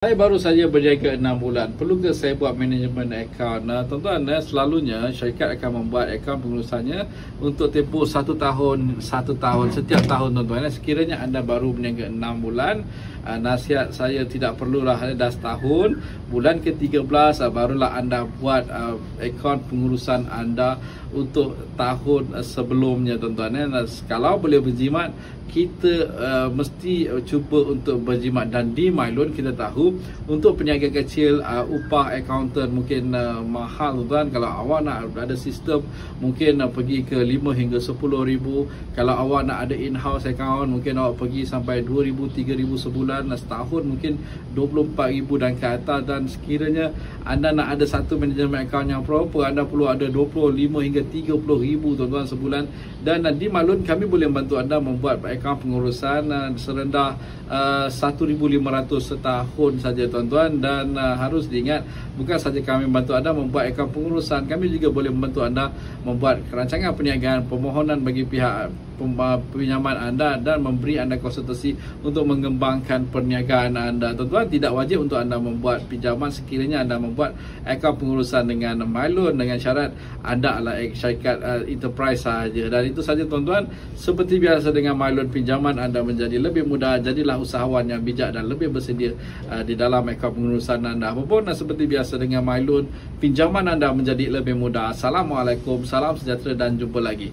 Saya baru saja berniaga 6 bulan. Perlu ke saya buat manajemen akaun? Tuan-tuan, selalunya syarikat akan membuat akaun pengurusannya untuk tempoh 1 tahun, setiap tahun, tuan-tuan. Sekiranya anda baru berniaga 6 bulan, nasihat saya tidak perlulah dah setahun. Bulan ke-13 barulah anda buat akaun pengurusan anda untuk tahun sebelumnya, tuan-tuan. Kalau boleh berjimat, kita mesti cuba untuk berjimat. Dan di MyLoan kita tahu untuk peniaga kecil upah accountant mungkin mahal, tuan. Kalau awak nak ada sistem mungkin pergi ke 5 hingga 10 ribu. Kalau awak nak ada in-house account mungkin awak pergi sampai 2,000, 3,000 sebulan. Setahun mungkin 24,000 dan ke atas. Dan sekiranya anda nak ada satu manajemen account yang proper, anda perlu ada 25 hingga 30 ribu, tuan-tuan, sebulan. Dan di MyLoan kami boleh membantu anda membuat akaun pengurusan serendah 1,500 setahun saja, tuan-tuan. Dan harus diingat, bukan saja kami membantu anda membuat akaun pengurusan, kami juga boleh membantu anda membuat rancangan perniagaan, permohonan bagi pihak pinjaman anda dan memberi anda konsultasi untuk mengembangkan perniagaan anda. Tuan-tuan, tidak wajib untuk anda membuat pinjaman sekiranya anda membuat akaun pengurusan dengan MyLoan dengan syarat anda adalah syarikat enterprise sahaja. Dan itu saja, tuan-tuan. Seperti biasa dengan MyLoan, pinjaman anda menjadi lebih mudah. Jadilah usahawan yang bijak dan lebih bersedia di dalam akaun pengurusan anda. Apapun, seperti biasa dengan MyLoan, pinjaman anda menjadi lebih mudah. Assalamualaikum, salam sejahtera dan jumpa lagi.